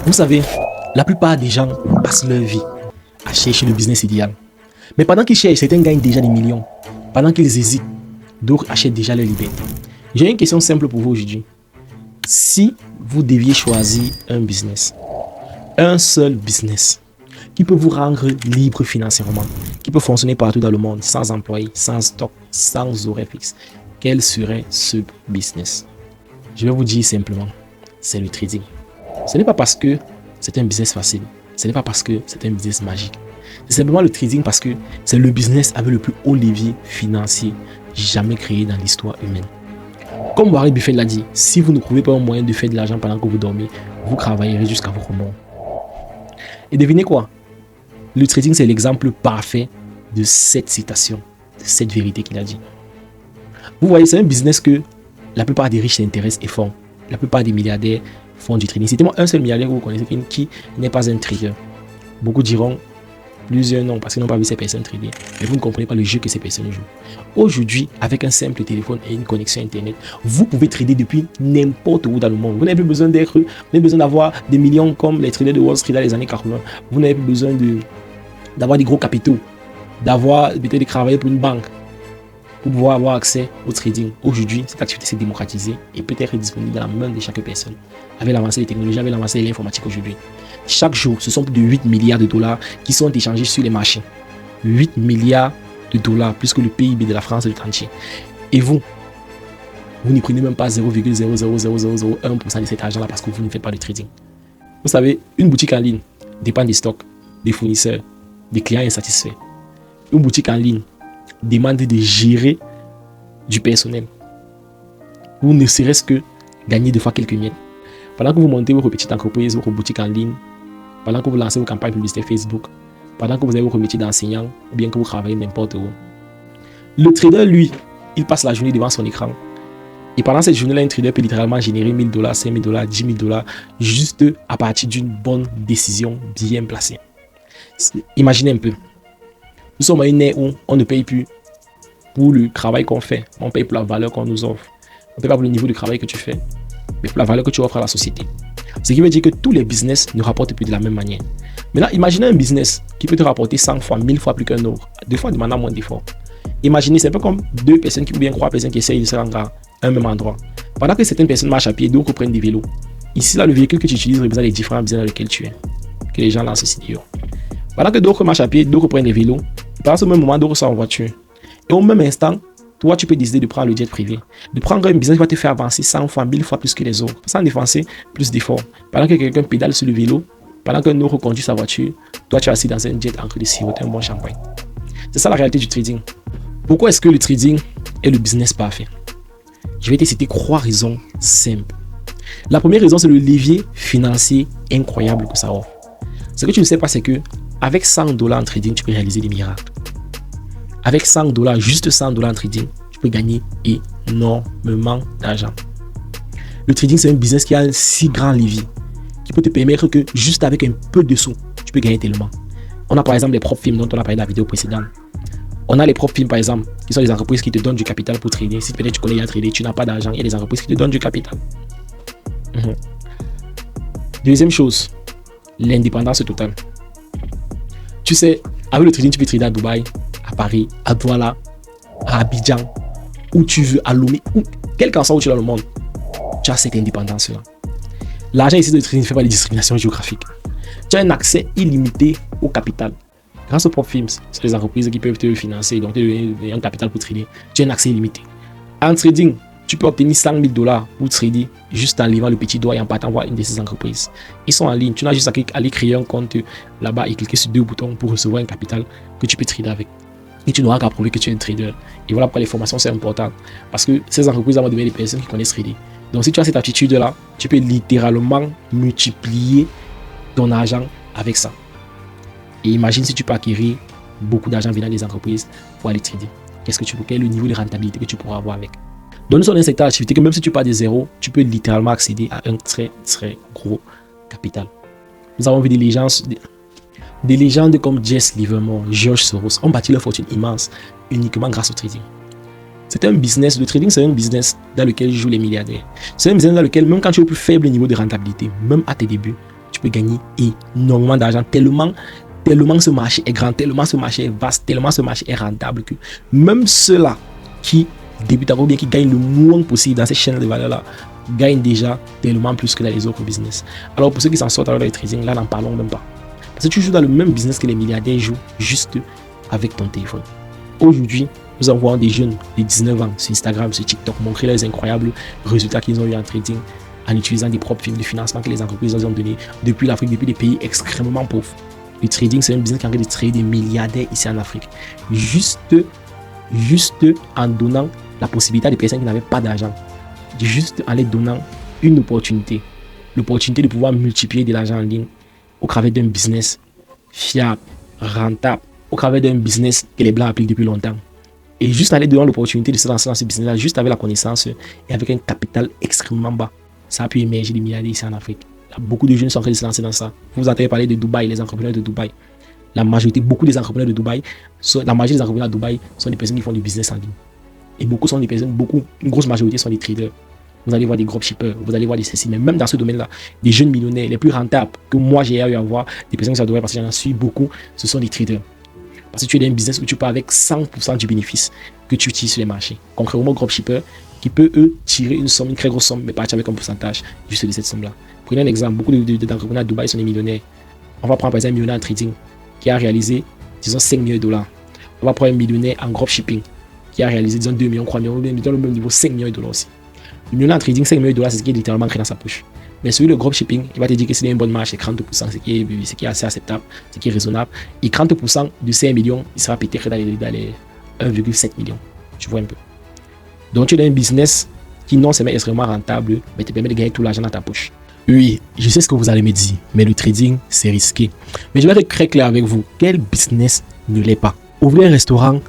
Vous savez, la plupart des gens passent leur vie à chercher le business idéal. Mais pendant qu'ils cherchent, certains gagnent déjà des millions. Pendant qu'ils hésitent, d'autres achètent déjà leur liberté. J'ai une question simple pour vous aujourd'hui. Si vous deviez choisir un business, un seul business, qui peut vous rendre libre financièrement, qui peut fonctionner partout dans le monde, sans employés, sans stock, sans horaire fixe, quel serait ce business? Je vais vous dire simplement, c'est le trading. Ce n'est pas parce que c'est un business facile, ce n'est pas parce que c'est un business magique. C'est simplement le trading parce que c'est le business avec le plus haut levier financier jamais créé dans l'histoire humaine. Comme Warren Buffett l'a dit, si vous ne trouvez pas un moyen de faire de l'argent pendant que vous dormez, vous travaillerez jusqu'à votre mort. Et devinez quoi? Le trading, c'est l'exemple parfait de cette citation, de cette vérité qu'il a dit. Vous voyez, c'est un business que la plupart des riches s'intéressent et font. La plupart des milliardaires font du trading. Citez-moi un seul milliardaire que vous connaissez qui n'est pas un trader. Beaucoup diront plusieurs non parce qu'ils n'ont pas vu ces personnes trader. Mais vous ne comprenez pas le jeu que ces personnes jouent. Aujourd'hui, avec un simple téléphone et une connexion Internet, vous pouvez trader depuis n'importe où dans le monde. Vous n'avez plus besoin d'avoir des millions comme les traders de Wall Street dans les années 80. Vous n'avez plus besoin d'avoir des gros capitaux, peut-être de travailler pour une banque pour pouvoir avoir accès au trading. Aujourd'hui, cette activité s'est démocratisée et peut être disponible dans la main de chaque personne. Avec l'avancée des technologies, avec l'avancée de l'informatique aujourd'hui. Chaque jour, ce sont plus de 8 milliards de dollars qui sont échangés sur les marchés. 8 milliards de dollars, plus que le PIB de la France et de entier. Et vous n'y prenez même pas 0,00001% de cet argent-là parce que vous ne faites pas de trading. Vous savez, une boutique en ligne dépend des stocks, des fournisseurs, des clients insatisfaits. Une boutique en ligne demande de gérer du personnel. Vous ne serait-ce que gagner des fois quelques miettes. Pendant que vous montez votre petite entreprise, votre boutique en ligne, pendant que vous lancez vos campagnes publicitaires Facebook, pendant que vous avez votre métier d'enseignant, ou bien que vous travaillez n'importe où. Le trader, lui, il passe la journée devant son écran. Et pendant cette journée-là, un trader peut littéralement générer $1000, $5000, $10 000, juste à partir d'une bonne décision bien placée. Imaginez un peu. Nous sommes à une ère où on ne paye plus pour le travail qu'on fait. On paye pour la valeur qu'on nous offre. On ne paye pas pour le niveau de travail que tu fais, mais pour la valeur que tu offres à la société. Ce qui veut dire que tous les business ne rapportent plus de la même manière. Maintenant, imaginez un business qui peut te rapporter 100 fois, 1000 fois plus qu'un autre, deux fois demandant moins d'efforts. Imaginez, c'est un peu comme deux personnes ou bien trois personnes qui essayent de se rendre à un même endroit. Pendant que certaines personnes marchent à pied, d'autres prennent des vélos. Ici, là, le véhicule que tu utilises représente les différents business dans lesquels tu es, que les gens lancent ici d'ailleurs. Pendant que d'autres marchent à pied, d'autres prennent des vélos. Pendant ce même moment, d'autres sont en voiture. Et au même instant, toi, tu peux décider de prendre le jet privé. De prendre un business qui va te faire avancer 100 fois, 1000 fois plus que les autres. Sans dépenser plus d'efforts. Pendant que quelqu'un pédale sur le vélo, pendant qu'un autre conduit sa voiture, toi, tu es assis dans un jet en train de siroter un bon champagne. C'est ça la réalité du trading. Pourquoi est-ce que le trading est le business parfait? Je vais te citer 3 raisons simples. La première raison, c'est le levier financier incroyable que ça offre. Ce que tu ne sais pas, c'est que avec $100 en trading, tu peux réaliser des miracles. Avec $100, juste $100 en trading, tu peux gagner énormément d'argent. Le trading, c'est un business qui a un si grand levier qui peut te permettre que juste avec un peu de sous, tu peux gagner tellement. On a par exemple les propres firmes dont on a parlé dans la vidéo précédente. On a les propres firmes par exemple, qui sont des entreprises qui te donnent du capital pour trader. Si peut-être tu connais à trader, tu n'as pas d'argent, il y a des entreprises qui te donnent du capital. Deuxième chose, l'indépendance totale. Tu sais, avec le trading, tu peux trader à Dubaï, à Paris, à Douala, à Abidjan, où tu veux, à Lomé, quel qu'en soit où tu es dans le monde, tu as cette indépendance-là. L'argent ici de trading ne fait pas de discrimination géographique. Tu as un accès illimité au capital. Grâce aux propres firmes, c'est les entreprises qui peuvent te financer, donc te donner un capital pour trader. Tu as un accès illimité. En trading, tu peux obtenir $100,000 pour trader juste en levant le petit doigt et en partant voir une de ces entreprises. Ils sont en ligne. Tu n'as juste à aller créer un compte là-bas et cliquer sur 2 boutons pour recevoir un capital que tu peux trader avec. Et tu n'auras qu'à prouver que tu es un trader. Et voilà pourquoi les formations c'est important. Parce que ces entreprises vont devenir des personnes qui connaissent trader. Donc si tu as cette aptitude-là, tu peux littéralement multiplier ton argent avec ça. Et imagine si tu peux acquérir beaucoup d'argent venant des entreprises pour aller trader. Quel est le niveau de rentabilité que tu pourras avoir avec? Donc nous sommes dans un secteur d'activité que même si tu pars de zéro, tu peux littéralement accéder à un très très gros capital. Nous avons vu des légendes comme Jesse Livermore, George Soros ont bâti leur fortune immense uniquement grâce au trading. C'est un business, le trading c'est un business dans lequel jouent les milliardaires. C'est un business dans lequel même quand tu es au plus faible niveau de rentabilité, même à tes débuts, tu peux gagner énormément d'argent tellement ce marché est grand, tellement ce marché est vaste, tellement ce marché est rentable que même ceux-là qui débutent encore bien, qui gagnent le moins possible dans ces chaînes de valeur-là, gagnent déjà tellement plus que dans les autres business. Alors pour ceux qui s'en sortent dans le trading, là n'en parlons même pas. Parce que tu joues dans le même business que les milliardaires jouent, juste avec ton téléphone. Aujourd'hui, nous envoyons des jeunes de 19 ans sur Instagram, sur TikTok, montrer les incroyables résultats qu'ils ont eu en trading en utilisant des propres films de financement que les entreprises ont donnés depuis l'Afrique, depuis des pays extrêmement pauvres. Le trading, c'est un business qui est en train de trader des milliardaires ici en Afrique. Juste en donnant la possibilité à des personnes qui n'avaient pas d'argent, juste en les donnant une opportunité. L'opportunité de pouvoir multiplier de l'argent en ligne au travers d'un business fiable, rentable, au travers d'un business que les Blancs appliquent depuis longtemps. Et juste en les donnant l'opportunité de se lancer dans ce business-là, juste avec la connaissance et avec un capital extrêmement bas, ça a pu émerger des milliardaires ici en Afrique. Beaucoup de jeunes sont en train de se lancer dans ça. Vous entendez parler de Dubaï, les entrepreneurs de Dubaï. Beaucoup des entrepreneurs de Dubaï, la majorité des entrepreneurs de Dubaï sont des personnes qui font du business en ligne. Et une grosse majorité sont des traders. Vous allez voir des dropshippers, vous allez voir des ceci, mais même dans ce domaine-là, des jeunes millionnaires les plus rentables que moi j'ai eu à voir, des personnes qui sont à Dubaï parce que j'en suis beaucoup, ce sont des traders. Parce que tu es dans un business où tu pars avec 100% du bénéfice que tu utilises sur les marchés. Contrairement aux dropshippers qui peut eux tirer une très grosse somme, mais partir avec un pourcentage juste de cette somme-là. Prenez un exemple, beaucoup d'entrepreneurs à Dubaï sont des millionnaires. On va prendre par exemple un millionnaire en trading qui a réalisé, disons, 5 millions de dollars. On va prendre un millionnaire en dropshipping qui a réalisé, disons, 2 millions, 3 millions, dans le même niveau, 5 millions de dollars aussi. Le millionnaire en trading, 5 millions de dollars, c'est ce qui est littéralement créé dans sa poche. Mais celui de dropshipping, il va te dire que c'est une bonne marge, c'est 30%, ce qui est assez acceptable, ce qui est raisonnable. Et 30% de 5 millions, il sera peut-être dans les 1,7 millions. Tu vois un peu. Donc tu as un business qui non seulement est extrêmement rentable, mais te permet de gagner tout l'argent dans ta poche. Oui, je sais ce que vous allez me dire, mais le trading, c'est risqué. Mais je vais être très clair avec vous, quel business ne l'est pas? Ouvrir un restaurant,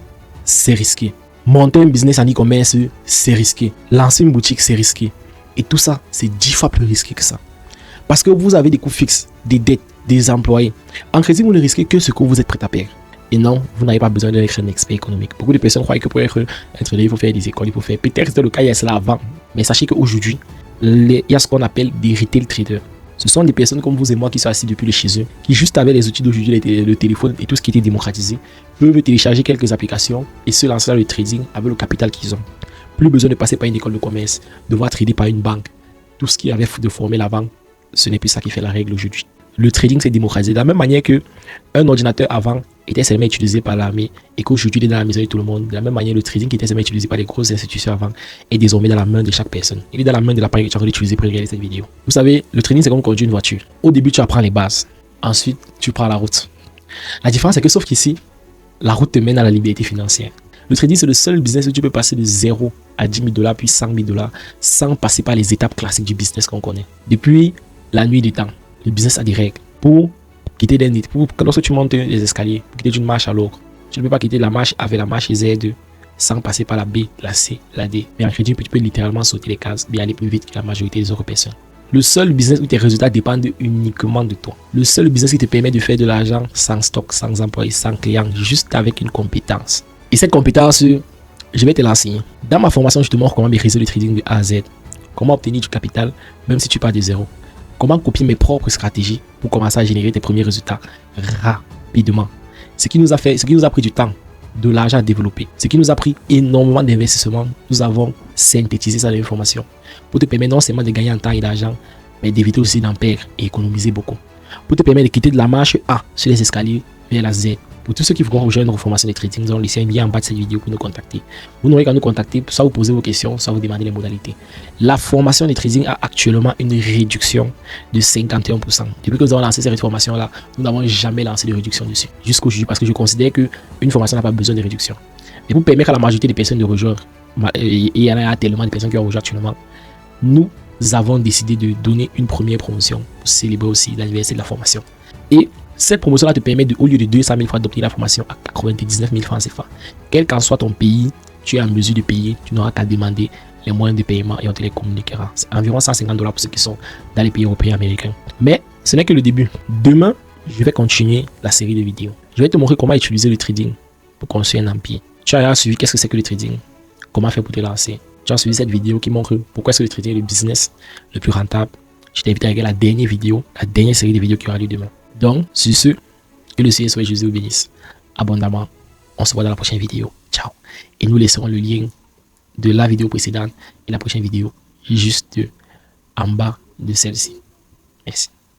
c'est risqué. Monter un business en e-commerce, c'est risqué. Lancer une boutique, c'est risqué. Et tout ça, c'est 10 fois plus risqué que ça. Parce que vous avez des coûts fixes, des dettes, des employés. En trading, vous ne risquez que ce que vous êtes prêt à perdre. Et non, vous n'avez pas besoin d'être un expert économique. Beaucoup de personnes croient que pour être un trader, il faut faire des écoles, il faut faire. Peut-être que c'était le cas il y a cela avant. Mais sachez qu'aujourd'hui, il y a ce qu'on appelle des retail traders. Ce sont des personnes comme vous et moi qui sont assis depuis le chez eux, qui juste avec les outils d'aujourd'hui, le téléphone et tout ce qui était démocratisé, peuvent télécharger quelques applications et se lancer dans le trading avec le capital qu'ils ont. Plus besoin de passer par une école de commerce, de devoir trader par une banque. Tout ce qui avait de former la banque, ce n'est plus ça qui fait la règle aujourd'hui. Le trading s'est démocratisé de la même manière que un ordinateur avant était seulement utilisé par l'armée et qu'aujourd'hui il est dans la maison de tout le monde. De la même manière, le trading qui était seulement utilisé par les grosses institutions avant est désormais dans la main de chaque personne. Il est dans la main de l'appareil que tu as utilisé pour regarder cette vidéo. Vous savez, le trading c'est comme conduire une voiture. Au début, tu apprends les bases. Ensuite, tu prends la route. La différence c'est que sauf qu'ici, la route te mène à la liberté financière. Le trading c'est le seul business où tu peux passer de 0 à 10 000 dollars puis 100 000 dollars sans passer par les étapes classiques du business qu'on connaît. Depuis la nuit du temps, le business a des règles. Pour quitter lorsque tu montes les escaliers, pour quitter d'une marche à l'autre, tu ne peux pas quitter la marche avec la marche Z2 sans passer par la B, la C, la D. Mais en trading, tu peux littéralement sauter les cases et aller plus vite que la majorité des autres personnes. Le seul business où tes résultats dépendent uniquement de toi. Le seul business qui te permet de faire de l'argent sans stock, sans employés, sans clients, juste avec une compétence. Et cette compétence, je vais te l'enseigner. Dans ma formation, je te montre comment maîtriser le trading de A à Z. Comment obtenir du capital, même si tu pars de zéro. Comment copier mes propres stratégies pour commencer à générer tes premiers résultats rapidement. Ce qui nous a pris du temps, de l'argent à développer. Ce qui nous a pris énormément d'investissement. Nous avons synthétisé ça dans l'information pour te permettre non seulement de gagner en temps et d'argent, mais d'éviter aussi d'en perdre et économiser beaucoup. Pour te permettre de quitter de la marche A sur les escaliers vers la Z. Pour tous ceux qui voudront rejoindre nos formations de trading, nous allons laisser un lien en bas de cette vidéo pour nous contacter. Vous n'aurez qu'à nous contacter, soit vous poser vos questions, soit vous demander les modalités. La formation de trading a actuellement une réduction de 51%. Depuis que nous avons lancé cette formation-là, nous n'avons jamais lancé de réduction dessus. Jusqu'aujourd'hui, parce que je considère qu'une formation n'a pas besoin de réduction. Et pour permettre à la majorité des personnes de rejoindre, et il y en a tellement de personnes qui ont rejoint actuellement, nous avons décidé de donner une première promotion pour célébrer aussi l'anniversaire de la formation. Et cette promotion-là te permet, au lieu de 200 000 francs, d'obtenir la formation à 99 000 francs CFA. Quel qu'en soit ton pays, tu es en mesure de payer. Tu n'auras qu'à demander les moyens de paiement et on te les communiquera. C'est environ 150 $ pour ceux qui sont dans les pays européens et américains. Mais ce n'est que le début. Demain, je vais continuer la série de vidéos. Je vais te montrer comment utiliser le trading pour construire un empire. Tu as suivi qu'est-ce que c'est que le trading, comment faire pour te lancer. Tu as suivi cette vidéo qui montre pourquoi est-ce que le trading est le business le plus rentable, je t'invite à regarder la dernière vidéo, la dernière série de vidéos qui aura lieu demain. Donc, sur ce, que le Seigneur soit Jésus vous bénisse abondamment. On se voit dans la prochaine vidéo. Ciao. Et nous laisserons le lien de la vidéo précédente et la prochaine vidéo juste en bas de celle-ci. Merci.